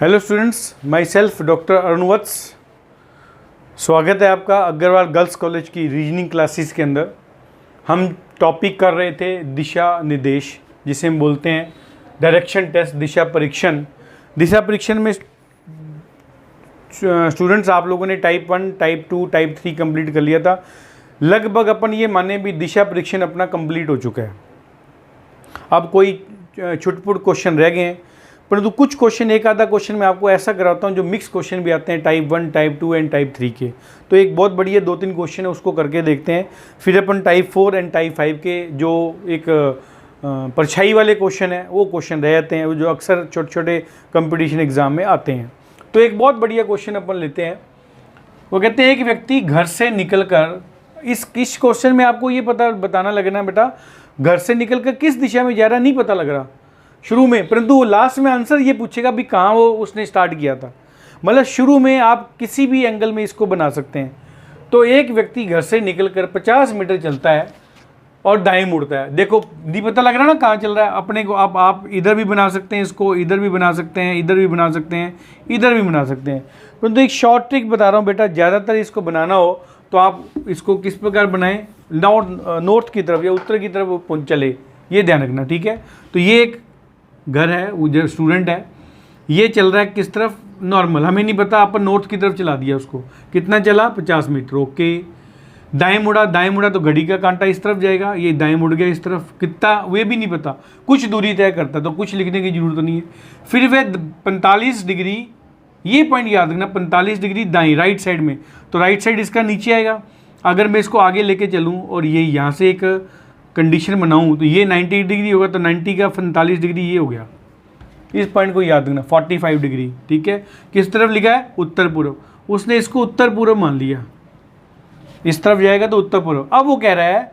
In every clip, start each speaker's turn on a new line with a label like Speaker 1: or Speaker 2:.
Speaker 1: Hello students, myself doctor Arun Vats. स्वागत है आपका अग्रवाल गर्ल्स कॉलेज की रीजनिंग क्लासेस के अंदर। हम टॉपिक कर रहे थे दिशा निर्देश, जिसे हम बोलते हैं डायरेक्शन टेस्ट, दिशा परीक्षण। दिशा परीक्षण में स्टूडेंट्स आप लोगों ने टाइप 1, टाइप 2, टाइप 3 कंप्लीट कर लिया था। लगभग अपन ये माने भी दिशा परीक्षण अपना कंप्लीट हो चुका है। अब कोई छुटपुट क्वेश्चन रह गए हैं, परंतु कुछ क्वेश्चन, एक आधा क्वेश्चन मैं आपको ऐसा कराता हूँ जो मिक्स क्वेश्चन भी आते हैं टाइप 1, टाइप 2 एंड टाइप 3 के। तो एक बहुत बढ़िया 2-3 क्वेश्चन है, उसको करके देखते हैं। फिर अपन टाइप 4 एंड टाइप 5 के जो एक परछाई वाले क्वेश्चन है वो क्वेश्चन रह जाते हैं, जो अक्सर छोटे छोटे कंपटीशन एग्जाम में आते हैं। तो एक बहुत बढ़िया क्वेश्चन अपन लेते हैं। वो कहते हैं एक व्यक्ति घर से निकल कर, इस क्वेश्चन में आपको ये बताना लगना बेटा, घर से निकल कर किस दिशा में जा रहा नहीं पता लग रहा शुरू में, परंतु वो लास्ट में आंसर ये पूछेगा भी कहाँ वो उसने स्टार्ट किया था। मतलब शुरू में आप किसी भी एंगल में इसको बना सकते हैं। तो एक व्यक्ति घर से निकलकर 50 मीटर चलता है और दाएं मुड़ता है। देखो नहीं पता लग रहा ना कहाँ चल रहा है अपने को। आप इधर भी बना सकते हैं, इसको इधर भी बना सकते हैं, इधर भी बना सकते हैं, इधर भी बना सकते हैं। परंतु एक शॉर्ट ट्रिक बता रहा हूँ बेटा, ज़्यादातर इसको बनाना हो तो आप इसको किस प्रकार बनाएं, नॉर्थ की तरफ या उत्तर की तरफ चले, ये ध्यान रखना, ठीक है। तो ये एक घर है, वो जो स्टूडेंट है ये चल रहा है किस तरफ, नॉर्मल, हमें नहीं पता, अपन नॉर्थ की तरफ चला दिया उसको। कितना चला, 50 मीटर, ओके। दाएं मुड़ा तो घड़ी का कांटा इस तरफ जाएगा, ये दाएं मुड़ गया इस तरफ, कितना वे भी नहीं पता, कुछ दूरी तय करता, तो कुछ लिखने की जरूरत नहीं है। फिर वह 45 डिग्री, ये पॉइंट याद रखना, 45 डिग्री दाएं, राइट साइड में, तो राइट साइड इसका नीचे आएगा। अगर मैं इसको आगे लेके चलूँ और ये यहाँ से एक कंडीशन बनाऊं तो ये 90 डिग्री होगा, तो 90 का 45 डिग्री ये हो गया। इस पॉइंट को याद रखना, 45 डिग्री, ठीक है। किस तरफ लिखा है, उत्तर पूर्व। उसने इसको उत्तर पूर्व मान लिया, इस तरफ जाएगा तो उत्तर पूर्व। अब वो कह रहा है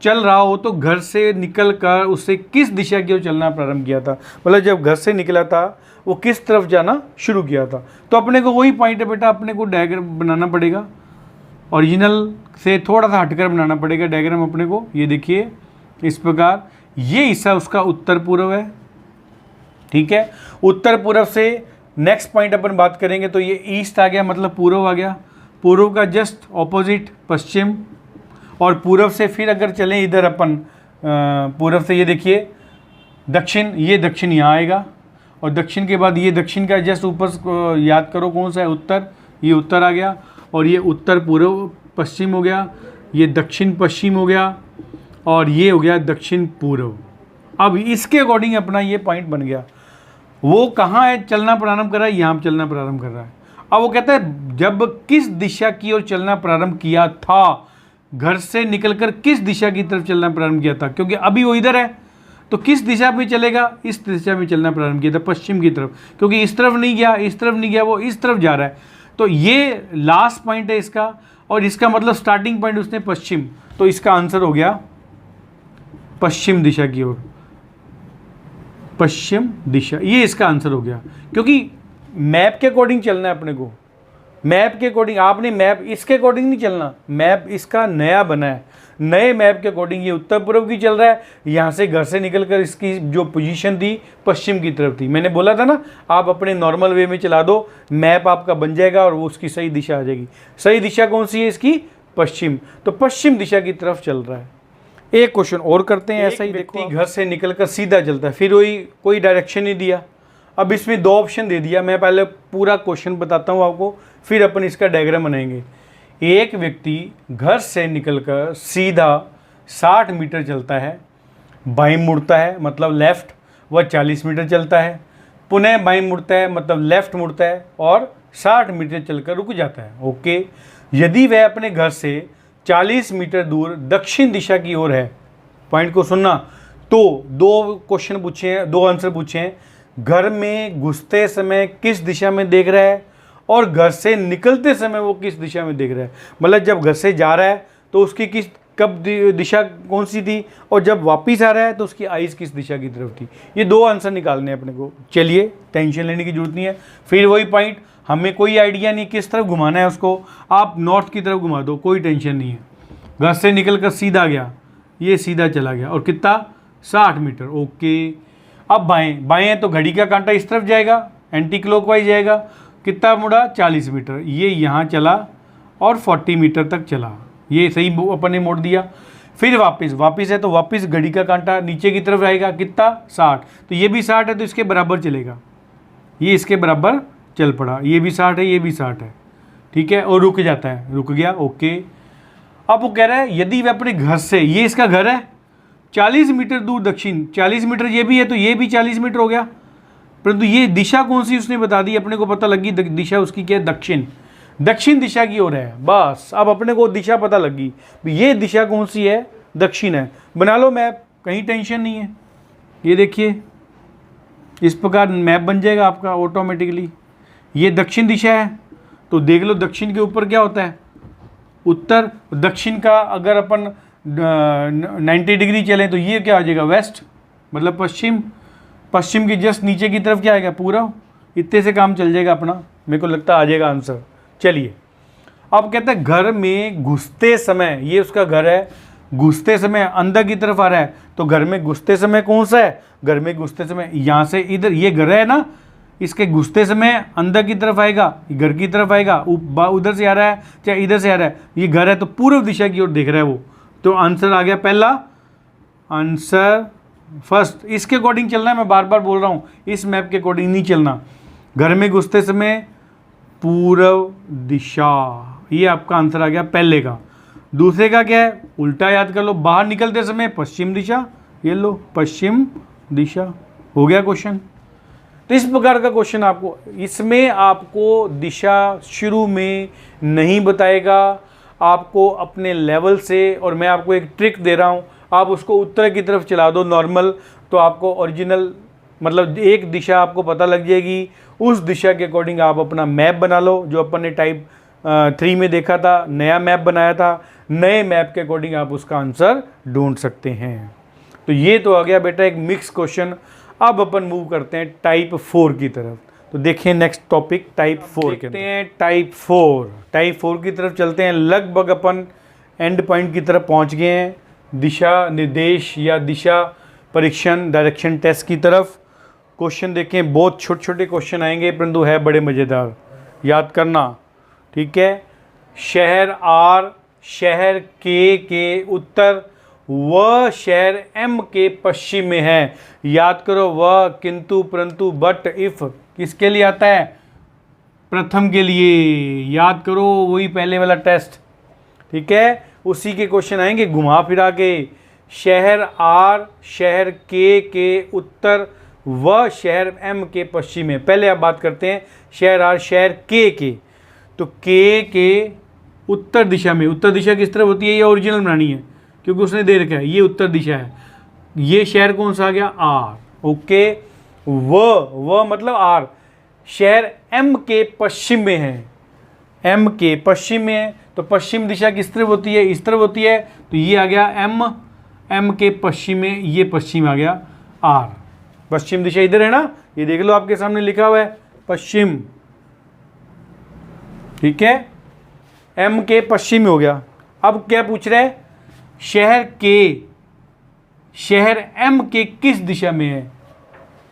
Speaker 1: चल रहा हो तो घर से निकल कर उससे किस दिशा की ओर चलना प्रारंभ किया था। मतलब जब घर से निकला था वो किस तरफ जाना शुरू किया था। तो अपने को वही पॉइंट है बेटा, अपने को डायग्राम बनाना पड़ेगा, ओरिजिनल से थोड़ा सा हटकर बनाना पड़ेगा डायग्राम अपने को। ये देखिए इस प्रकार, ये हिस्सा उसका उत्तर पूर्व है, ठीक है। उत्तर पूर्व से नेक्स्ट पॉइंट अपन बात करेंगे तो ये ईस्ट आ गया, मतलब पूर्व आ गया। पूर्व का जस्ट ऑपोजिट पश्चिम, और पूर्व से फिर अगर चलें इधर अपन पूर्व से, ये देखिए दक्षिण, ये दक्षिण यहाँ आएगा, और दक्षिण के बाद ये दक्षिण का जस्ट ऊपर याद करो कौन सा है, उत्तर, ये उत्तर आ गया, और ये उत्तर पूर्व पश्चिम हो गया, ये दक्षिण पश्चिम हो गया, और ये हो गया दक्षिण पूर्व। अब इसके अकॉर्डिंग अपना ये पॉइंट बन गया। वो कहाँ है चलना प्रारंभ कर रहा है, यहाँ चलना प्रारंभ कर रहा है। अब वो कहता है जब किस दिशा की ओर चलना प्रारंभ किया था, घर से निकलकर किस दिशा की तरफ चलना प्रारंभ किया था, क्योंकि अभी वो इधर है तो किस दिशा में चलेगा, इस दिशा में चलना प्रारंभ किया था, पश्चिम की तरफ, क्योंकि इस तरफ नहीं गया, इस तरफ नहीं गया, वो इस तरफ जा रहा है। तो ये लास्ट पॉइंट है इसका, और इसका मतलब स्टार्टिंग पॉइंट उसने पश्चिम, तो इसका आंसर हो गया पश्चिम दिशा की ओर, पश्चिम दिशा, ये इसका आंसर हो गया। क्योंकि मैप के अकॉर्डिंग चलना है अपने को, मैप के अकॉर्डिंग, आपने मैप इसके अकॉर्डिंग नहीं चलना, मैप इसका नया बना है, नए मैप के अकॉर्डिंग ये उत्तर पूर्व की चल रहा है। यहाँ से घर से निकलकर इसकी जो पोजीशन थी पश्चिम की तरफ थी। मैंने बोला था ना, आप अपने नॉर्मल वे में चला दो, मैप आपका बन जाएगा और वो उसकी सही दिशा आ जाएगी। सही दिशा कौन सी है इसकी, पश्चिम, तो पश्चिम दिशा की तरफ चल रहा है। एक क्वेश्चन और करते हैं, ऐसा ही देखो, घर से निकलकर सीधा चलता है, फिर वही कोई डायरेक्शन नहीं दिया। अब इसमें 2 ऑप्शन दे दिया, मैं पहले पूरा क्वेश्चन बताता हूँ आपको, फिर अपन इसका डायग्राम बनाएंगे। एक व्यक्ति घर से निकलकर सीधा 60 मीटर चलता है, बाईं मुड़ता है मतलब लेफ़्ट, वह 40 मीटर चलता है, पुनः बाईं मुड़ता है मतलब लेफ़्ट मुड़ता है, और 60 मीटर चलकर रुक जाता है, ओके। यदि वह अपने घर से 40 मीटर दूर दक्षिण दिशा की ओर है, पॉइंट को सुनना, तो 2 क्वेश्चन पूछे हैं, 2 आंसर पूछे हैं। घर में घुसते समय किस दिशा में देख रहा है, और घर से निकलते समय वो किस दिशा में देख रहा है। मतलब जब घर से जा रहा है तो उसकी कब दिशा कौन सी थी, और जब वापस आ रहा है तो उसकी आइज़ किस दिशा की तरफ थी। ये 2 आंसर निकालने हैं अपने को। चलिए, टेंशन लेने की जरूरत नहीं है। फिर वही पॉइंट, हमें कोई आइडिया नहीं किस तरफ घुमाना है उसको, आप नॉर्थ की तरफ घुमा दो, कोई टेंशन नहीं है। घर से निकल कर सीधा गया, ये सीधा चला गया, और कितना, 60 मीटर, ओके। अब बाएं, बाएं है तो घड़ी का कांटा इस तरफ जाएगा, एंटी क्लॉकवाइज जाएगा, कितना मुड़ा 40 मीटर, ये यहाँ चला और 40 मीटर तक चला, ये सही अपन ने मोड़ दिया। फिर वापस है तो वापस घड़ी का कांटा नीचे की तरफ आएगा, कितना 60, तो ये भी 60 है तो इसके बराबर चलेगा, ये इसके बराबर चल पड़ा, ये भी 60 है, ये भी 60 है, ठीक है, और रुक जाता है, रुक गया, ओके। अब वो कह रहा है यदि वह अपने घर से, ये इसका घर है 40 मीटर दूर दक्षिण, 40 मीटर ये भी है तो ये भी 40 मीटर हो गया, परंतु ये दिशा कौन सी उसने बता दी, अपने को पता लगी दिशा उसकी क्या है, दक्षिण, दक्षिण दिशा की ओर है, बस अब अपने को दिशा पता लगी, ये दिशा कौन सी है, दक्षिण है, बना लो मैप, कहीं टेंशन नहीं है। ये देखिए इस प्रकार मैप बन जाएगा आपका ऑटोमेटिकली, ये दक्षिण दिशा है, तो देख लो दक्षिण के ऊपर क्या होता है, उत्तर, दक्षिण का अगर अपन 90 डिग्री चलें तो ये क्या आ जाएगा, वेस्ट, मतलब पश्चिम, पश्चिम की जस्ट नीचे की तरफ क्या आएगा, पूर्व, इतने से काम चल जाएगा अपना, मेरे को लगता आ जाएगा आंसर। चलिए अब कहते हैं घर में घुसते समय, ये उसका घर है, घुसते समय अंदर की तरफ आ रहा है, तो घर में घुसते समय कौन सा है, घर में घुसते समय यहाँ से इधर, ये घर है ना, इसके घुसते समय अंदर की तरफ आएगा, घर की तरफ आएगा, उधर से आ रहा है चाहे इधर से आ रहा है, ये घर है तो पूर्व दिशा की ओर देख रहा है वो, तो आंसर आ गया पहला, आंसर फर्स्ट, इसके अकॉर्डिंग चलना है, मैं बार बार बोल रहा हूँ, इस मैप के अकॉर्डिंग नहीं चलना। घर में घुसते समय पूर्व दिशा, ये आपका आंसर आ गया पहले का। दूसरे का क्या है, उल्टा याद कर लो, बाहर निकलते समय पश्चिम दिशा, ये लो पश्चिम दिशा, हो गया क्वेश्चन। तो इस प्रकार का क्वेश्चन आपको, इसमें आपको दिशा शुरू में नहीं बताएगा, आपको अपने लेवल से, और मैं आपको एक ट्रिक दे रहा हूँ, आप उसको उत्तर की तरफ चला दो नॉर्मल, तो आपको ओरिजिनल मतलब एक दिशा आपको पता लग जाएगी, उस दिशा के अकॉर्डिंग आप अपना मैप बना लो, जो अपन ने टाइप 3 में देखा था, नया मैप बनाया था, नए मैप के अकॉर्डिंग आप उसका आंसर ढूंढ सकते हैं। तो ये तो आ गया बेटा एक मिक्स क्वेश्चन। अब अपन मूव करते हैं टाइप 4 की तरफ, तो देखें नेक्स्ट टॉपिक टाइप 4 के हैं, टाइप 4 की तरफ चलते हैं, लगभग अपन एंड पॉइंट की तरफ पहुंच गए हैं, दिशा निर्देश या दिशा परीक्षण डायरेक्शन टेस्ट की तरफ। क्वेश्चन देखें, बहुत छोटे छोटे क्वेश्चन आएंगे परंतु है बड़े मज़ेदार, याद करना, ठीक है। शहर आर शहर के उत्तर व शहर एम के पश्चिम में है, याद करो वह, किंतु, परंतु, बट, इफ किसके लिए आता है, प्रथम के लिए, याद करो वही पहले वाला टेस्ट, ठीक है। उसी के क्वेश्चन आएंगे घुमा फिरा के, शहर आर शहर के उत्तर व शहर एम के पश्चिम में। पहले आप बात करते हैं शहर आर शहर के, तो के उत्तर दिशा में, उत्तर दिशा किस तरफ होती है, ये ओरिजिनल बनानी है क्योंकि उसने दे रखा है, ये उत्तर दिशा है, ये शहर कौन सा आ गया, आर, ओके। व मतलब आर, शहर एम के पश्चिम में है, एम के पश्चिम में है, तो पश्चिम दिशा किस तरफ होती है, इस तरफ होती है, तो ये आ गया एम के पश्चिम में, ये पश्चिम आ गया आर, पश्चिम दिशा इधर है ना, ये देख लो आपके सामने लिखा हुआ है पश्चिम, ठीक है, एम के पश्चिम में हो गया। अब क्या पूछ रहा है, शहर एम के किस दिशा में है,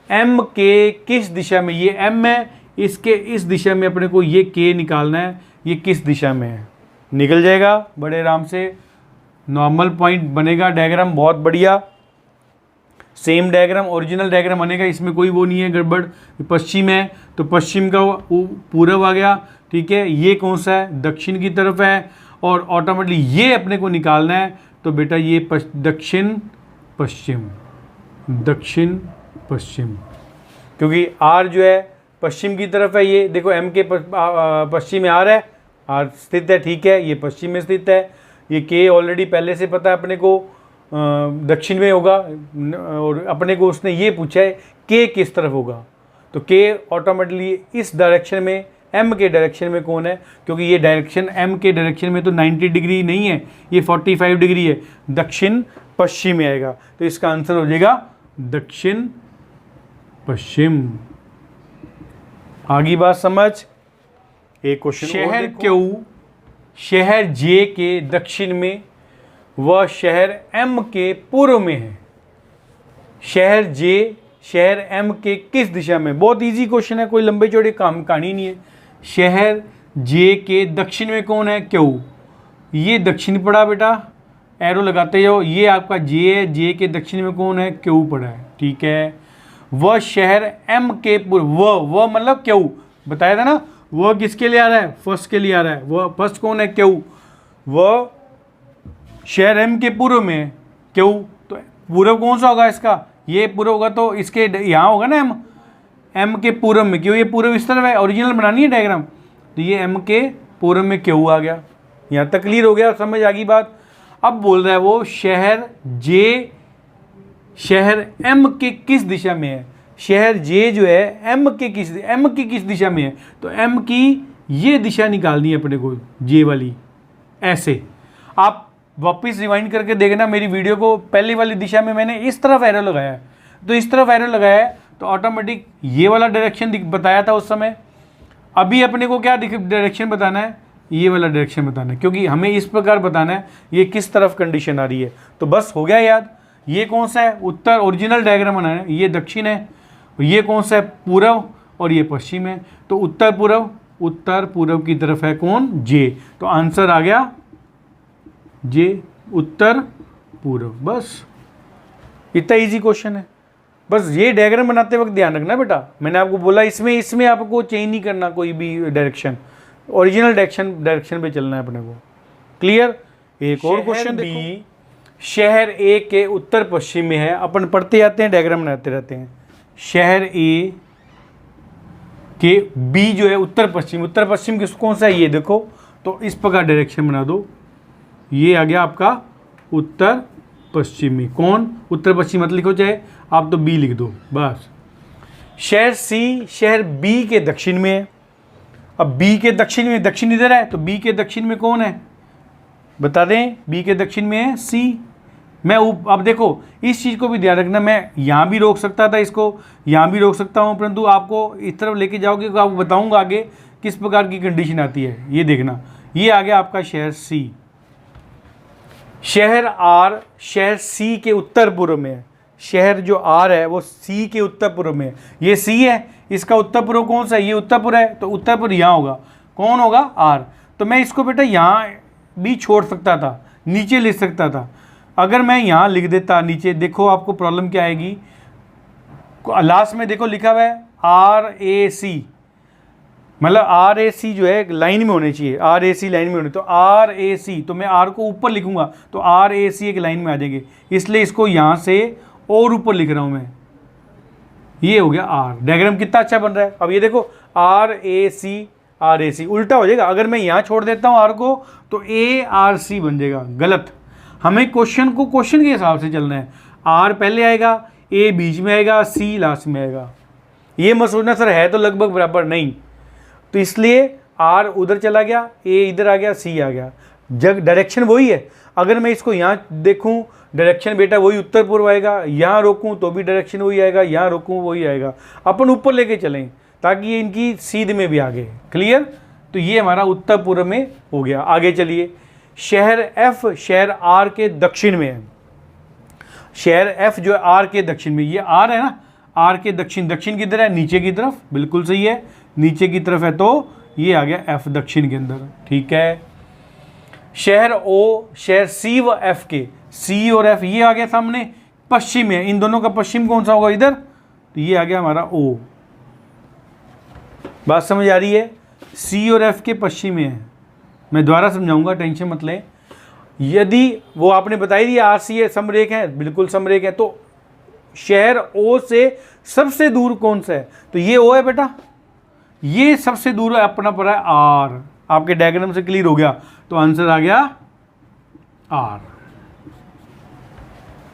Speaker 1: एम के किस दिशा में, ये एम है, इसके इस दिशा में अपने को ये के निकालना है, ये किस दिशा में है, निकल जाएगा बड़े आराम से, नॉर्मल पॉइंट बनेगा, डायग्राम बहुत बढ़िया, सेम डायग्राम ओरिजिनल डायग्राम बनेगा, इसमें कोई वो नहीं है गड़बड़। पश्चिम है तो पश्चिम का पूर्व आ गया, ठीक है, ये कौन सा है, दक्षिण की तरफ है, और ऑटोमेटिकली ये अपने को निकालना है, तो बेटा ये दक्षिण पश्चिम, क्योंकि आर जो है पश्चिम की तरफ है, ये देखो एम के पश्चिम में आर है, आर स्थित है, ठीक है, ये पश्चिम में स्थित है, ये के ऑलरेडी पहले से पता है अपने को दक्षिण में होगा, और अपने को उसने ये पूछा है के किस तरफ होगा, तो के ऑटोमेटिकली इस डायरेक्शन में, एम के डायरेक्शन में कौन है, क्योंकि ये डायरेक्शन एम के डायरेक्शन में तो 90 डिग्री नहीं है, ये 45 डिग्री है, दक्षिण पश्चिम में आएगा, तो इसका आंसर हो जाएगा दक्षिण पश्चिम। आगे बात समझ, एक क्वेश्चन, शहर क्यू शहर जे के दक्षिण में व शहर एम के पूर्व में है, शहर जे शहर एम के किस दिशा में? बहुत इजी क्वेश्चन है, कोई लंबे चौड़े कहानी नहीं है। शहर जे के दक्षिण में कौन है? क्यू। ये दक्षिण पड़ा बेटा, एरो लगाते जाओ। ये आपका जे है, जे के दक्षिण में कौन है? क्यू पड़ा है, ठीक है। वह शहर एम के पूर्व, वह मतलब क्यू, बताया था ना। वह किसके लिए आ रहा है? फर्स्ट के लिए आ रहा है। वह फर्स्ट कौन है? क्यू। वह शहर एम के पूर्व में है, क्यू। तो पूर्व कौन सा होगा इसका? ये पूर्व होगा तो इसके यहाँ होगा ना एम, एम के पूर्व में, क्यों ये पूर्व इस तरफ है, ओरिजिनल बनानी है डायग्राम। तो ये एम के पूर्व में क्यू आ गया। यहाँ तक क्लियर हो गया, समझ आ गई बात। अब बोल रहा है वो शहर जे शहर एम के किस दिशा में है? शहर जे जो है एम की किस दिशा में है? तो एम की ये दिशा निकालनी है अपने को, जे वाली। ऐसे आप वापस रिवाइंड करके देखना मेरी वीडियो को, पहली वाली दिशा में मैंने इस तरफ एरो लगाया है, तो इस तरफ एरो लगाया है तो ऑटोमेटिक ये वाला डायरेक्शन बताया था उस समय। अभी अपने को क्या डायरेक्शन बताना है? ये वाला डायरेक्शन बताना है, क्योंकि हमें इस प्रकार बताना है ये किस तरफ कंडीशन आ रही है। तो बस हो गया याद। ये कौन सा है? उत्तर, ओरिजिनल डायग्राम बनाना है। ये दक्षिण है, ये कौन सा है? पूर्व, और ये पश्चिम है। तो उत्तर पूर्व की तरफ है कौन? जे। तो आंसर आ गया जे, उत्तर पूर्व। बस इतना इजी क्वेश्चन है। बस ये डायग्राम बनाते वक्त ध्यान रखना बेटा, मैंने आपको बोला इसमें आपको चेंज नहीं करना कोई भी डायरेक्शन, ओरिजिनल डायरेक्शन पे चलना है अपने को। क्लियर? एक और क्वेश्चन देखो। शहर ए के उत्तर पश्चिम में है। अपन पढ़ते जाते हैं, डायग्राम बनाते रहते हैं। शहर ए के बी जो है उत्तर पश्चिम किस कौन सा है? ये देखो, तो इस प्रकार डायरेक्शन बना दो। ये आ गया आपका उत्तर पश्चिमी। कौन? उत्तर पश्चिम मत लिखो, चाहे आप तो बी लिख दो बस। शहर सी शहर बी के दक्षिण में है। अब बी के दक्षिण में, दक्षिण इधर है, तो बी के दक्षिण में कौन है? बता दें, बी के दक्षिण में है सी। मैं अब देखो इस चीज़ को भी ध्यान रखना, मैं यहाँ भी रोक सकता था इसको, यहाँ भी रोक सकता हूँ, परंतु आपको इस तरफ लेके जाओगे तो आपको बताऊँगा आगे किस प्रकार की कंडीशन आती है। ये देखना, ये आ गया आपका शहर सी। शहर आर शहर सी के उत्तर पूर्व में है। शहर जो आर है वो सी के उत्तर पूर्व में है। ये सी है, इसका उत्तर पूर्व कौन सा है? ये उत्तर पूर्व है, तो उत्तर पूर्व यहाँ होगा। कौन होगा? आर। तो मैं इसको बेटा यहाँ भी छोड़ सकता था, नीचे लिख सकता था। अगर मैं यहाँ लिख देता नीचे, देखो आपको प्रॉब्लम क्या आएगी। लास्ट में देखो लिखा हुआ है RAC, मतलब RAC जो है लाइन में होनी चाहिए, RAC लाइन में होनी। तो RAC, तो मैं R को ऊपर लिखूंगा तो RAC एक लाइन में आ जाएंगे, इसलिए इसको यहाँ से और ऊपर लिख रहा हूँ मैं। ये हो गया R। डायग्राम कितना अच्छा बन रहा है। अब ये देखो RAC उल्टा हो जाएगा। अगर मैं यहाँ छोड़ देता हूँ R को तो ARC बन जाएगा, गलत। हमें क्वेश्चन को क्वेश्चन के हिसाब से चलना है। R पहले आएगा, A बीच में आएगा, C लास्ट में आएगा। ये मत सोचना सर है तो लगभग बराबर, नहीं। तो इसलिए R उधर चला गया, A इधर आ गया, C आ गया। जग डायरेक्शन वही है। अगर मैं इसको यहाँ देखूँ, डायरेक्शन बेटा वही उत्तर पूर्व आएगा। यहाँ रोकूँ तो भी डायरेक्शन वही आएगा, यहाँ रोकूँ वही आएगा। अपन ऊपर लेके चलें ताकि ये इनकी सीध में भी आगे। क्लियर? तो ये हमारा उत्तर पूर्व में हो गया। आगे चलिए। शहर F शहर R के दक्षिण में है। शहर F जो है R के दक्षिण में, ये R है ना, R के दक्षिण किधर है? नीचे की तरफ। बिल्कुल सही है, नीचे की तरफ है, तो ये आ गया F दक्षिण के अंदर। ठीक है। शहर O शहर C व F के, C और F ये आ गया सामने, पश्चिम है। इन दोनों का पश्चिम कौन सा होगा? इधर। तो ये आ गया हमारा O। बात समझ आ रही है? C और F के पश्चिम में है। मैं दोबारा समझाऊंगा, टेंशन मत लें। यदि वो आपने बताई दिया RC है, समरेख है, बिल्कुल समरेख है, तो शहर O से सबसे दूर कौन सा है? तो ये O है बेटा, ये सबसे दूर है अपना पड़ा है R। आपके डायग्राम से क्लियर हो गया, तो आंसर आ गया R।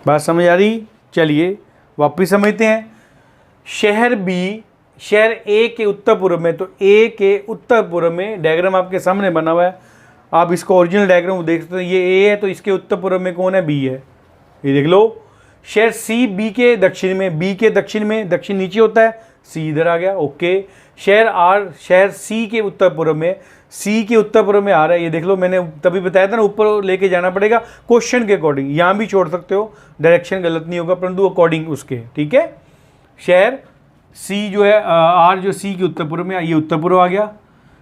Speaker 1: बात समझ आ रही? चलिए वापिस समझते हैं। शहर B शहर A के उत्तर पूर्व में, तो A के उत्तर पूर्व में डायग्राम आपके सामने बना हुआ है। आप इसको ओरिजिनल डायग्राम देख सकते हैं। ये A है, तो इसके उत्तर पूर्व में कौन है? B है। ये देख लो। शहर C B के दक्षिण में, B के दक्षिण में, दक्षिण नीचे होता है, C इधर आ गया। ओके। शहर R शहर C के उत्तर पूर्व में, C के उत्तर पूर्व में आ रहा है। ये देख लो, मैंने तभी बताया था ना, ऊपर लेके जाना पड़ेगा क्वेश्चन के अकॉर्डिंग। यहाँ भी छोड़ सकते हो, डायरेक्शन गलत नहीं होगा, परंतु अकॉर्डिंग उसके। ठीक है। शहर सी जो है आर जो सी के उत्तर पूर्व में, ये उत्तर पूर्व आ गया।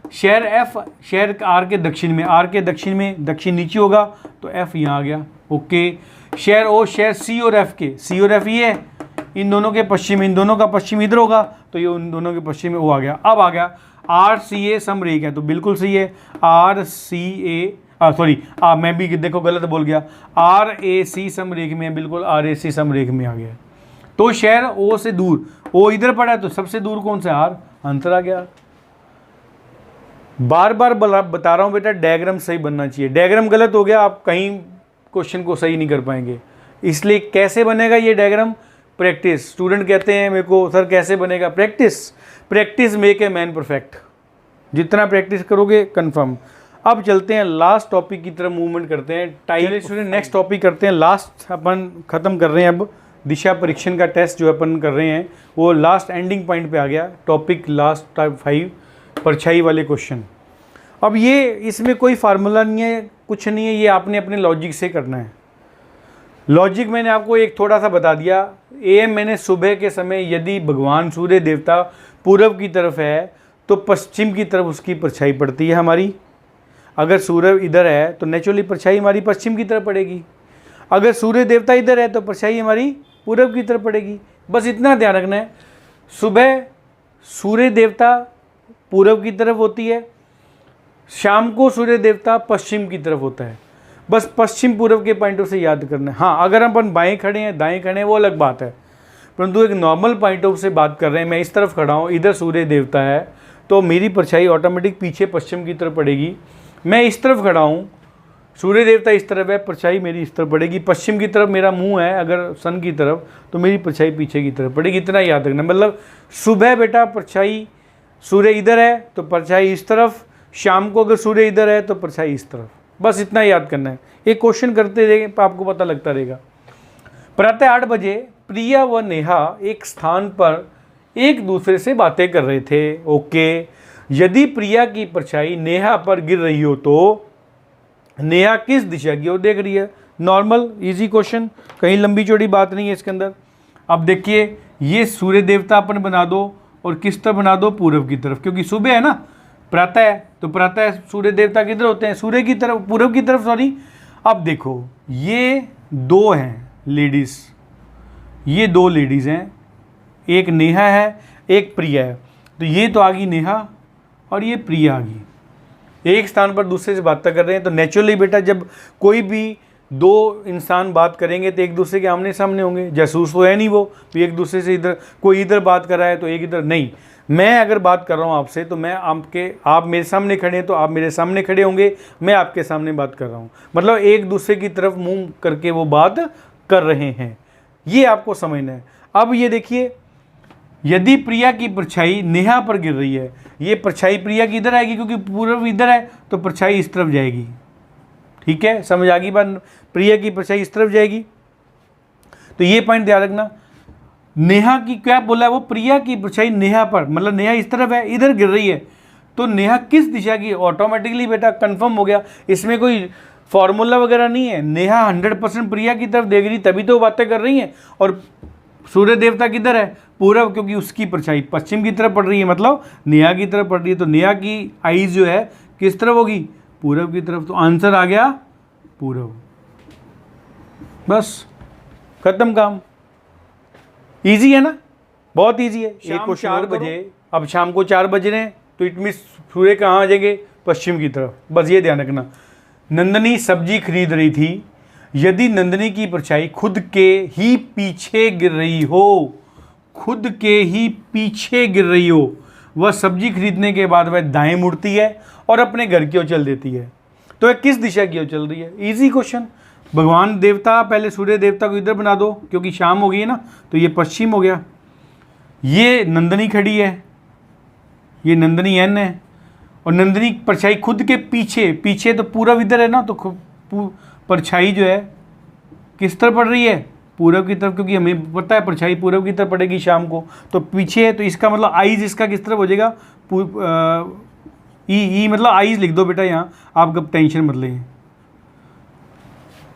Speaker 1: शहर एफ, शहर आर के दक्षिण में, आर के दक्षिण में, दक्षिण नीचे होगा तो एफ यहाँ आ गया। ओके। शहर ओ, शहर सी और एफ के, सी और एफ ये है, इन दोनों के पश्चिम, इन दोनों का पश्चिम इधर होगा तो ये उन दोनों के पश्चिम में वो आ गया। अब आ गया आर सी ए समरेख है तो बिल्कुल सही है, आर सी ए सॉरी मैं भी देखो गलत बोल गया, आर ए सी समरेख में, बिल्कुल आर ए सी समरेख में आ गया। तो शहर ओ से दूर, ओ इधर पड़ा है तो सबसे दूर कौन सा, आर, आंसर आ गया। बार बार बता रहा हूं बेटा, डायग्राम सही बनना चाहिए। डायग्राम गलत हो गया आप कहीं क्वेश्चन को सही नहीं कर पाएंगे। इसलिए कैसे बनेगा ये डायग्राम, प्रैक्टिस। स्टूडेंट कहते हैं मेरे को सर कैसे बनेगा, practice, practice make a man perfect. जितना प्रैक्टिस करोगे कंफर्म। अब चलते हैं लास्ट टॉपिक की तरफ मूवमेंट करते हैं। टाइप स्टूडेंट नेक्स्ट टॉपिक करते हैं, लास्ट अपन खत्म कर रहे हैं। अब दिशा परीक्षण का टेस्ट जो अपन कर रहे हैं वो लास्ट एंडिंग पॉइंट पे आ गया। टॉपिक लास्ट टाइप 5 परछाई वाले क्वेश्चन। अब ये इसमें कोई फार्मूला नहीं है, कुछ नहीं है, ये आपने अपने लॉजिक से करना है। लॉजिक मैंने आपको एक थोड़ा सा बता दिया। एम मैंने सुबह के समय यदि भगवान सूर्य देवता पूर्व की तरफ है तो पश्चिम की तरफ उसकी परछाई पड़ती है हमारी। अगर सूर्य इधर है तो नेचुरली परछाई हमारी पश्चिम की तरफ पड़ेगी। अगर सूर्य देवता इधर है तो परछाई हमारी पूर्व की तरफ पड़ेगी। बस इतना ध्यान रखना है। सुबह सूर्य देवता पूर्व की तरफ होती है, शाम को सूर्य देवता पश्चिम की तरफ होता है। बस पश्चिम पूर्व के पॉइंट ऑफ से याद करना है। हाँ, अगर अपन बाएं खड़े हैं दाएं खड़े हैं वो अलग बात है, परंतु एक नॉर्मल पॉइंट ऑफ से बात कर रहे हैं। मैं इस तरफ खड़ा हूँ, इधर सूर्य देवता है तो मेरी परछाई ऑटोमेटिक पीछे पश्चिम की तरफ पड़ेगी। मैं इस तरफ खड़ा हूँ, सूर्य देवता इस तरफ है, परछाई मेरी इस तरफ पड़ेगी। पश्चिम की तरफ मेरा मुंह है अगर सन की तरफ तो मेरी परछाई पीछे की तरफ पड़ेगी। इतना याद रखना। मतलब सुबह बेटा परछाई सूर्य इधर है तो परछाई इस तरफ, शाम को अगर सूर्य इधर है तो परछाई इस तरफ। बस इतना याद करना है। एक क्वेश्चन करते रहेंगे तो आपको पता लगता रहेगा। प्रातः 8 बजे प्रिया व नेहा एक स्थान पर एक दूसरे से बातें कर रहे थे। ओके। यदि प्रिया की परछाई नेहा पर गिर रही हो तो नेहा किस दिशा की ओर देख रही है। नॉर्मल इजी क्वेश्चन, कहीं लंबी चौड़ी बात नहीं है इसके अंदर। अब देखिए ये सूर्य देवता अपन बना दो और किस तरफ बना दो, पूर्व की तरफ, क्योंकि सुबह है ना, प्रातः है तो प्रातः सूर्य देवता किधर होते हैं, सूर्य की तरफ, पूर्व की तरफ सॉरी। अब देखो ये दो हैं लेडीज़, ये दो लेडीज़ हैं, एक नेहा है एक प्रिया है। तो ये तो आ गई नेहा और ये प्रिया आ गई। एक स्थान पर दूसरे से बात कर रहे हैं तो नेचुरली बेटा जब कोई भी दो इंसान बात करेंगे तो एक दूसरे के आमने सामने होंगे। जासूस तो है नहीं वो, तो एक दूसरे से इधर कोई इधर बात कर रहा है तो एक इधर नहीं। मैं अगर बात कर रहा हूँ आपसे तो मैं आप मेरे सामने खड़े हैं तो आप मेरे सामने खड़े होंगे, मैं आपके सामने बात कर रहा हूँ। मतलब एक दूसरे की तरफ मुंह करके वो बात कर रहे हैं, ये आपको समझना है। अब ये देखिए यदि प्रिया की परछाई नेहा पर गिर रही है, ये परछाई प्रिया की इधर आएगी क्योंकि पूर्व इधर है तो परछाई इस तरफ जाएगी। ठीक है, समझ आ गई बात। प्रिया की परछाई इस तरफ जाएगी तो ये पॉइंट ध्यान रखना। नेहा की क्या बोला है वो, प्रिया की परछाई नेहा पर, मतलब नेहा इस तरफ है इधर गिर रही है तो नेहा किस दिशा की, ऑटोमेटिकली बेटा कंफर्म हो गया। इसमें कोई फॉर्मूला वगैरह नहीं है। नेहा 100% प्रिया की तरफ देख रही तभी तो बातें कर रही हैं। और सूर्य देवता किधर है, पूर्व, क्योंकि उसकी परछाई पश्चिम की तरफ पड़ रही है, मतलब नेहा की तरफ पड़ रही है। तो नेहा की आईज जो है किस तरफ होगी, पूर्व की तरफ। तो आंसर आ गया पूर्व। बस खत्म काम। इजी है ना, बहुत इजी है। एक को 4 बजे, अब शाम को 4 बज रहे हैं तो इट मीन्स सूर्य कहाँ आ जाएंगे, पश्चिम की तरफ। बस ये ध्यान रखना। नंदनी सब्जी खरीद रही थी। यदि नंदनी की परछाई खुद के ही पीछे गिर रही हो, खुद के ही पीछे गिर रही हो, वह सब्जी खरीदने के बाद वह दाएं मुड़ती है और अपने घर की ओर चल देती है, तो वह किस दिशा की ओर चल रही है। Easy question. भगवान देवता, पहले सूर्य देवता को इधर बना दो क्योंकि शाम हो गई है ना, तो ये पश्चिम हो गया। ये नंदनी खड़ी है, ये नंदनी एन है, और नंदनी परछाई खुद के पीछे, पीछे तो पूर्व इधर है ना, तो परछाई जो है किस तरफ पड़ रही है, पूर्व की तरफ, क्योंकि हमें पता है परछाई पूर्व की तरफ पड़ेगी शाम को। तो पीछे है तो इसका मतलब आईज इसका किस तरफ हो जाएगा, ई मतलब आईज लिख दो बेटा यहाँ, आप कब टेंशन मत लें,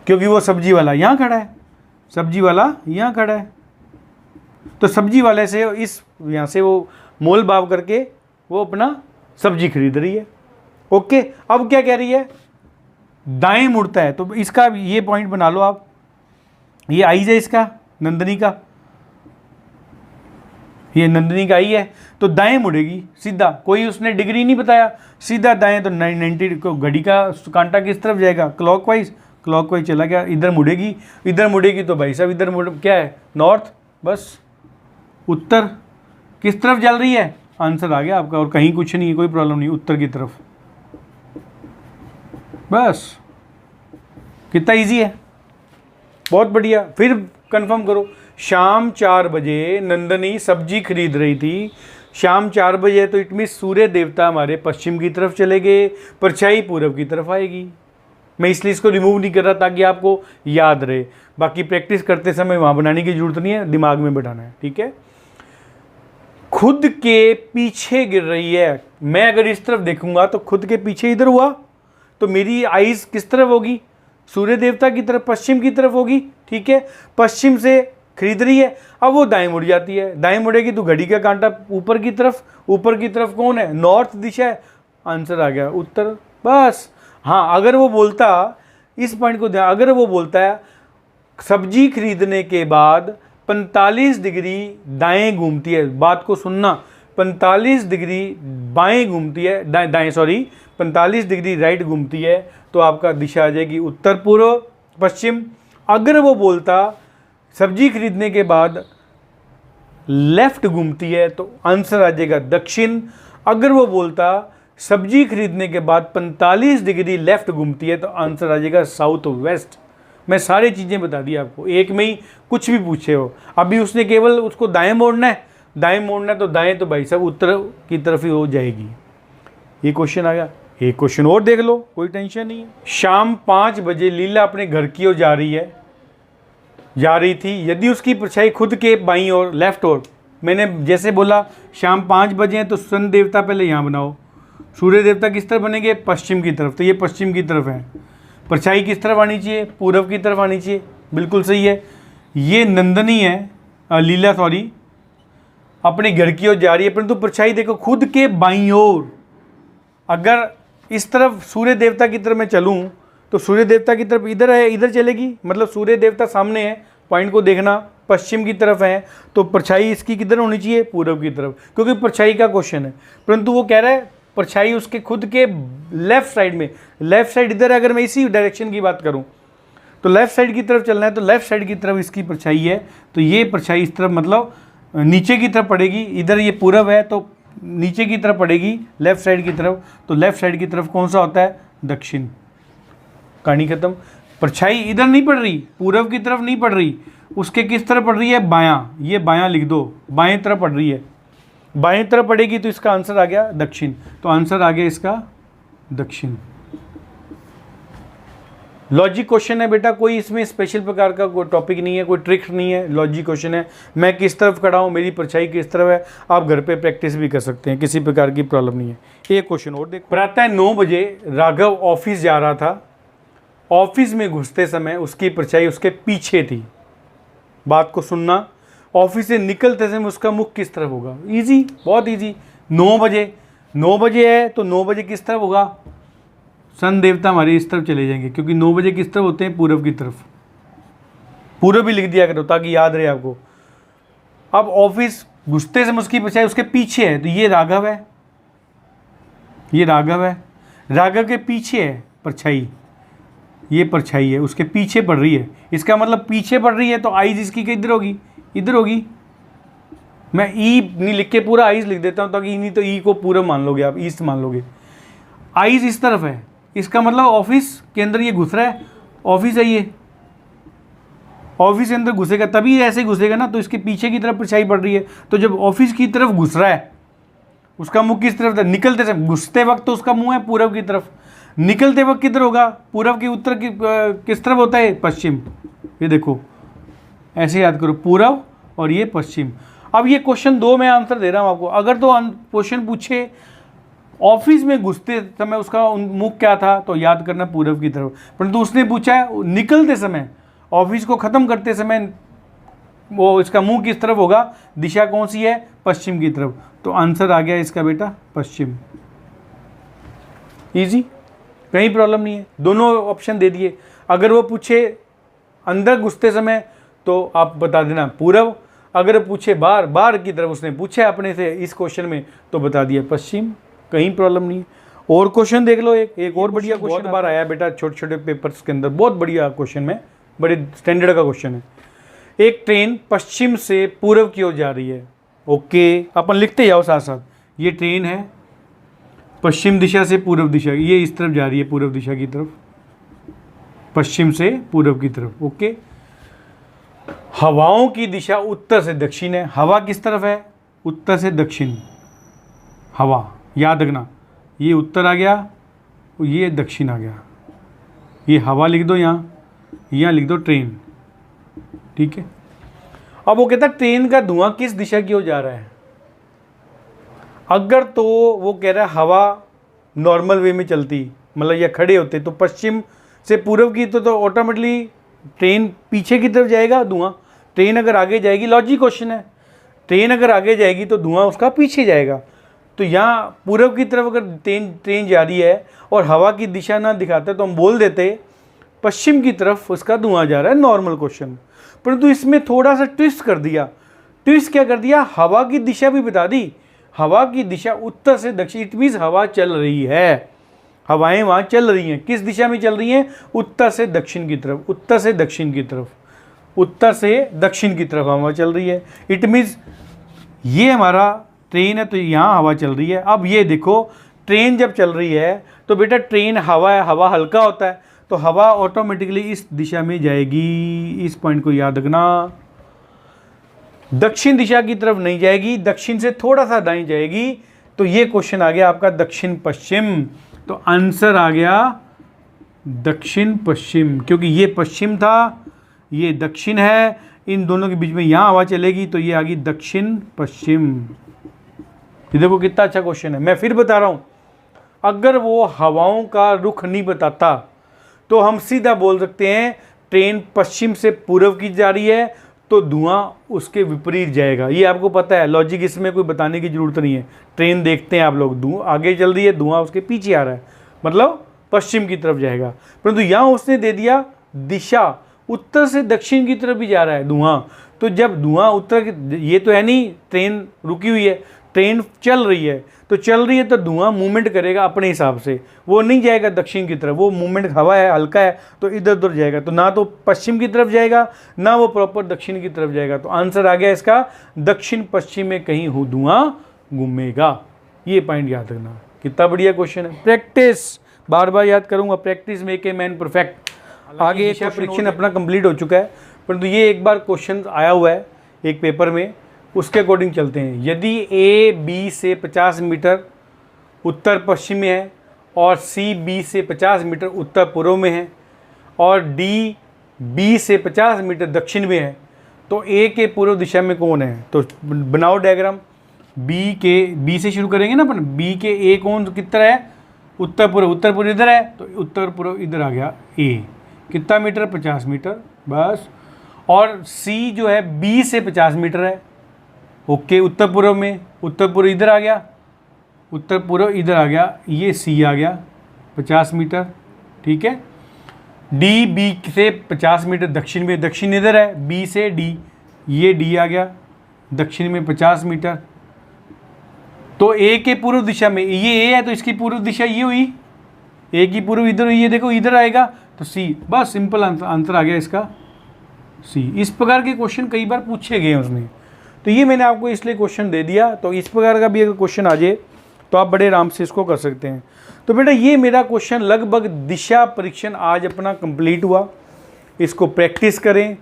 Speaker 1: क्योंकि वो सब्जी वाला यहाँ खड़ा है, सब्जी वाला यहाँ खड़ा है। तो सब्जी वाले से इस यहाँ से वो मोल भाव करके वो अपना सब्जी खरीद रही है। ओके, अब क्या कह रही है, दाएं मुड़ता है, तो इसका ये पॉइंट बना लो आप, ये आइज है इसका, नंदनी का, ये नंदनी का आई है, तो दाएं मुड़ेगी सीधा, कोई उसने डिग्री नहीं बताया, सीधा दाएं, तो 90 को घड़ी का कांटा किस तरफ जाएगा, क्लॉकवाइज, क्लॉकवाइज चला गया, इधर मुड़ेगी, इधर मुड़ेगी तो भाई साहब इधर मुड़ क्या है, नॉर्थ, बस उत्तर किस तरफ चल रही है, आंसर आ गया आपका, और कहीं कुछ नहीं है, कोई प्रॉब्लम नहीं, उत्तर की तरफ, बस कितना इजी है, बहुत बढ़िया। फिर कंफर्म करो, शाम 4 बजे नंदनी सब्जी खरीद रही थी, शाम 4 बजे, तो इट मीन सूर्य देवता हमारे पश्चिम की तरफ चले गए, परछाई पूरब की तरफ आएगी। मैं इसलिए इसको रिमूव नहीं कर रहा ताकि आपको याद रहे, बाकी प्रैक्टिस करते समय वहाँ बनाने की जरूरत नहीं है, दिमाग में बैठाना है, ठीक है। खुद के पीछे गिर रही है, मैं अगर इस तरफ देखूंगा तो खुद के पीछे इधर हुआ, तो मेरी आइज किस तरफ होगी, सूर्य देवता की तरफ, पश्चिम की तरफ होगी, ठीक है। पश्चिम से खरीद रही है, अब वो दाएं मुड़ जाती है, दाएं मुड़ेगी तो घड़ी का कांटा ऊपर की तरफ, ऊपर की तरफ कौन है, नॉर्थ दिशा है, आंसर आ गया उत्तर, बस। हाँ, अगर वो बोलता, इस पॉइंट को ध्यान, अगर वो बोलता है सब्जी खरीदने के बाद 45 डिग्री दाएं घूमती है, बात को सुनना, 45 डिग्री बाएं घूमती है, दाएं सॉरी 45 डिग्री राइट घूमती है, तो आपका दिशा आ जाएगी उत्तर पूर्व पश्चिम। अगर वो बोलता सब्जी खरीदने के बाद लेफ्ट घूमती है, तो आंसर आ जाएगा दक्षिण। अगर वो बोलता सब्जी खरीदने के बाद 45 डिग्री लेफ्ट घूमती है, तो आंसर आ जाएगा साउथ वेस्ट। मैं सारी चीज़ें बता दी आपको, एक में ही कुछ भी पूछे हो। अभी उसने केवल उसको दाएं मोड़ना है, दाएं मोड़ना है तो दाएं, तो भाई साहब उत्तर की तरफ ही हो जाएगी। ये क्वेश्चन आ गया, एक क्वेश्चन और देख लो, कोई टेंशन नहीं है। शाम 5 बजे लीला अपने घर की ओर जा रही थी, यदि उसकी परछाई खुद के बाईं ओर, लेफ्ट ओर, मैंने जैसे बोला शाम 5 बजे हैं तो सन देवता पहले यहाँ बनाओ, सूर्य देवता किस तरफ बनेंगे, पश्चिम की तरफ, तो ये पश्चिम की तरफ है। परछाई किस तरफ आनी चाहिए, पूरब की तरफ आनी चाहिए, बिल्कुल सही है। ये नंदनी है, लीला सॉरी, अपने घर की ओर जा रही है, परंतु परछाई देखो खुद के बाईं ओर। अगर इस तरफ सूर्य देवता की तरफ मैं चलूँ तो सूर्य देवता की तरफ इधर है, इधर चलेगी, मतलब सूर्य देवता सामने है, पॉइंट को देखना, पश्चिम की तरफ है, तो परछाई इसकी किधर होनी चाहिए, पूरब की तरफ, क्योंकि परछाई का क्वेश्चन है। परंतु वो कह रहा है परछाई उसके खुद के लेफ्ट साइड में, लेफ्ट साइड इधर है। अगर मैं इसी डायरेक्शन की बात करूं तो लेफ्ट साइड की तरफ चलना है, तो लेफ्ट साइड की तरफ इसकी परछाई है, तो ये परछाई इस तरफ मतलब नीचे की तरफ पड़ेगी। इधर ये पूरब है तो नीचे की तरफ पड़ेगी, लेफ्ट साइड की तरफ, तो लेफ्ट साइड की तरफ कौन सा होता है, दक्षिण। कहानी खत्म। परछाई इधर नहीं पड़ रही, पूरब की तरफ नहीं पड़ रही, उसके किस तरफ पड़ रही है, बायां। ये बायां लिख दो, बाएं तरफ पड़ रही है, बाएं तरफ पड़ेगी, तो इसका आंसर आ गया दक्षिण। तो आंसर आ गया इसका दक्षिण। लॉजिक क्वेश्चन है बेटा, कोई इसमें स्पेशल प्रकार का कोई टॉपिक नहीं है, कोई ट्रिक नहीं है, लॉजिक क्वेश्चन है। मैं किस तरफ खड़ा हूँ, मेरी परछाई किस तरफ है, आप घर पे प्रैक्टिस भी कर सकते हैं, किसी प्रकार की प्रॉब्लम नहीं है। एक क्वेश्चन और देख, प्रातः 9 बजे राघव ऑफिस जा रहा था, ऑफिस में घुसते समय उसकी परछाई उसके पीछे थी। बात को सुनना, ऑफिस से निकलते समय उसका मुख किस तरफ होगा, इजी, बहुत इजी। 9 बजे है तो 9 बजे किस तरफ होगा, सन देवता हमारे इस तरफ चले जाएंगे, क्योंकि 9 बजे किस तरफ होते हैं, पूरब की तरफ। पूरब भी लिख दिया करो ताकि याद रहे आपको। अब ऑफिस घुसते समय उसकी परछाई उसके पीछे है, तो ये राघव है, ये राघव है, राघव के पीछे है परछाई, ये परछाई है उसके पीछे पड़ रही है। इसका मतलब पीछे पड़ रही है तो आइज इसकी किधर होगी, इधर होगी। मैं ई नहीं लिख के पूरा आइज लिख देता हूँ ताकि नहीं तो ई को पूरा मान लोगे आप, ईस्ट मान लोगे। आइज इस तरफ है, इसका मतलब ऑफिस के अंदर ये घुस रहा है, ऑफिस है ये, ऑफिस के अंदर घुसेगा तभी ऐसे घुसेगा ना, तो इसके पीछे की तरफ परछाई पड़ रही है। तो जब ऑफिस की तरफ घुस रहा है, उसका मुंह किस तरफ था, निकलते समय, घुसते वक्त तो उसका मुंह है पूरब की तरफ, निकलते वक्त किधर होगा, पूरब की उत्तर की किस तरफ होता है, पश्चिम। ये देखो ऐसे याद करो, पूरब और ये पश्चिम। अब ये क्वेश्चन 2 में आंसर दे रहा हूँ आपको। अगर तो क्वेश्चन पूछे ऑफिस में घुसते समय उसका मुख क्या था, तो याद करना पूरब की तरफ। परंतु उसने पूछा है निकलते समय, ऑफिस को ख़त्म करते समय वो इसका मुंह किस तरफ होगा, दिशा कौन सी है, पश्चिम की तरफ। तो आंसर आ गया इसका बेटा पश्चिम। इजी, कहीं प्रॉब्लम नहीं है, दोनों ऑप्शन दे दिए। अगर वो पूछे अंदर घुसते समय तो आप बता देना पूर्व, अगर पूछे बाहर की तरफ उसने पूछा अपने से इस क्वेश्चन में तो बता दिया पश्चिम, कहीं प्रॉब्लम नहीं। और क्वेश्चन देख लो, एक और बढ़िया क्वेश्चन बहुत बार आया बेटा छोटे छोटे पेपर्स के अंदर, बहुत बढ़िया क्वेश्चन में, बड़े स्टैंडर्ड का क्वेश्चन है। एक ट्रेन पश्चिम से पूर्व की ओर जा रही है। ओके, अपन लिखते जाओ साथ साथ। ये ट्रेन है पश्चिम दिशा से पूर्व दिशा, ये इस तरफ जा रही है पूर्व दिशा की तरफ, पश्चिम से पूर्व की तरफ। ओके, हवाओं की दिशा उत्तर से दक्षिण है। हवा किस तरफ है, उत्तर से दक्षिण। हवा याद रखना, ये उत्तर आ गया, ये दक्षिण आ गया। ये हवा लिख दो, यहाँ लिख दो ट्रेन। ठीक है, अब वो कहता है ट्रेन का धुआं किस दिशा की ओर जा रहा है। अगर तो वो कह रहा है हवा नॉर्मल वे में चलती, मतलब या खड़े होते तो पश्चिम से पूर्व की तो ऑटोमेटिकली ट्रेन पीछे की तरफ जाएगा धुआं। ट्रेन अगर आगे जाएगी, लॉजिक क्वेश्चन है, ट्रेन अगर आगे जाएगी तो धुआं उसका पीछे जाएगा। तो यहाँ पूर्व की तरफ अगर ट्रेन जा रही है और हवा की दिशा ना दिखाते तो हम बोल देते पश्चिम की तरफ उसका धुआं जा रहा है, नॉर्मल क्वेश्चन। परंतु इसमें थोड़ा सा ट्विस्ट कर दिया। ट्विस्ट क्या कर दिया, हवा की दिशा भी बता दी। हवा की दिशा उत्तर से दक्षिण, इट मीन्स हवा चल रही है, हवाएं वहाँ चल रही हैं। किस दिशा में चल रही हैं, उत्तर से दक्षिण की तरफ, उत्तर से दक्षिण की तरफ, उत्तर से दक्षिण की तरफ हवा चल रही है। इट मीन्स ये हमारा ट्रेन है तो यहाँ हवा चल रही है। अब ये देखो, ट्रेन जब चल रही है तो बेटा ट्रेन हवा है, हवा हल्का होता है तो हवा ऑटोमेटिकली इस दिशा में जाएगी। इस पॉइंट को याद रखना, दक्षिण दिशा की तरफ नहीं जाएगी, दक्षिण से थोड़ा सा दाएं जाएगी। तो ये क्वेश्चन आ गया आपका दक्षिण पश्चिम। तो आंसर आ गया दक्षिण पश्चिम, क्योंकि ये पश्चिम था, ये दक्षिण है, इन दोनों के बीच में यहाँ हवा चलेगी तो ये आ गई दक्षिण पश्चिम। ये देखो कितना अच्छा क्वेश्चन है। मैं फिर बता रहा हूँ, अगर वो हवाओं का रुख नहीं बताता तो हम सीधा बोल सकते हैं ट्रेन पश्चिम से पूर्व की जा रही है तो धुआं उसके विपरीत जाएगा। ये आपको पता है, लॉजिक इसमें कोई बताने की ज़रूरत नहीं है। ट्रेन देखते हैं आप लोग, धुआं आगे चल रही है, धुआं उसके पीछे आ रहा है, मतलब पश्चिम की तरफ जाएगा। परंतु यहाँ उसने दे दिया दिशा, उत्तर से दक्षिण की तरफ भी जा रहा है धुआं। तो जब धुआं उत्तर, ये तो है नहीं ट्रेन रुकी हुई है, ट्रेन चल रही है, तो चल रही है तो धुआं मूवमेंट करेगा अपने हिसाब से, वो नहीं जाएगा दक्षिण की तरफ। वो मूवमेंट, हवा है, हल्का है तो इधर उधर जाएगा, तो ना तो पश्चिम की तरफ जाएगा ना वो प्रॉपर दक्षिण की तरफ जाएगा। तो आंसर आ गया इसका दक्षिण पश्चिम में कहीं हो धुआं घूमेगा। ये पॉइंट याद रखना, कितना बढ़िया क्वेश्चन है। प्रैक्टिस बार बार याद करूंगा, practice make a man perfect. आगे परीक्षण अपना कंप्लीट हो चुका है, परंतु ये एक बार क्वेश्चन आया हुआ है एक पेपर में, उसके अकॉर्डिंग चलते हैं। यदि ए बी से 50 मीटर उत्तर पश्चिम में है और सी बी से 50 मीटर उत्तर पूर्व में है और डी बी से 50 मीटर दक्षिण में है, तो ए के पूर्व दिशा में कौन है। तो बनाओ डायग्राम। बी से शुरू करेंगे ना अपन, बी के ए कौन कितना है, उत्तर पूर्व। उत्तर पूर्व इधर है तो उत्तर पूर्व इधर आ गया ए, कितना मीटर, 50 मीटर बस। और सी जो है बी से 50 मीटर है, ओके, उत्तर पूर्व में, उत्तर पूर्व इधर आ गया, उत्तर पूर्व इधर आ गया, ये सी आ गया 50 मीटर, ठीक है। डी बी से 50 मीटर दक्षिण में, दक्षिण इधर है, बी से डी, ये डी आ गया दक्षिण में 50 मीटर। तो ए के पूर्व दिशा में, ये ए है तो इसकी पूर्व दिशा ये हुई, ए की पूर्व इधर हुई, ये देखो इधर आएगा तो सी, बस सिंपल आंसर आ गया इसका सी। इस प्रकार के क्वेश्चन कई बार पूछे गए उसने, तो ये मैंने आपको इसलिए क्वेश्चन दे दिया। तो इस प्रकार का भी अगर क्वेश्चन आ जाए तो आप बड़े आराम से इसको कर सकते हैं। तो बेटा ये मेरा क्वेश्चन लगभग दिशा परीक्षण आज अपना कंप्लीट हुआ। इसको प्रैक्टिस करें।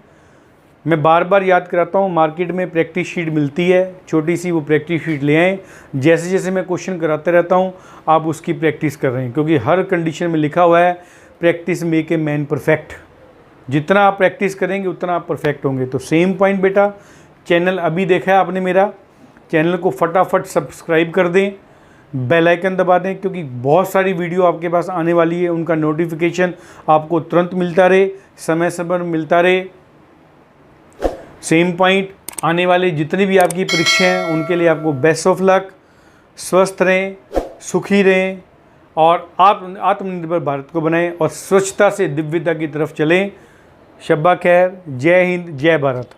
Speaker 1: मैं बार बार याद कराता हूँ, मार्केट में प्रैक्टिस शीट मिलती है छोटी सी, वो प्रैक्टिस शीट ले आएँ। जैसे जैसे मैं क्वेश्चन कराते रहता हूँ आप उसकी प्रैक्टिस कर रहे हैं, क्योंकि हर कंडीशन में लिखा हुआ है practice make a man perfect. जितना आप प्रैक्टिस करेंगे उतना आप परफेक्ट होंगे। तो सेम पॉइंट बेटा, चैनल अभी देखा है आपने मेरा, चैनल को फटाफट सब्सक्राइब कर दें, बेल आइकन दबा दें, क्योंकि बहुत सारी वीडियो आपके पास आने वाली है, उनका नोटिफिकेशन आपको तुरंत मिलता रहे, समय समय मिलता रहे। सेम पॉइंट, आने वाले जितनी भी आपकी परीक्षाएं हैं उनके लिए आपको बेस्ट ऑफ लक। स्वस्थ रहें, सुखी रहें और आप आत्मनिर्भर भारत को बनाएं और स्वच्छता से दिव्यता की तरफ चलें। शब्बा खैर, जय हिंद, जय भारत।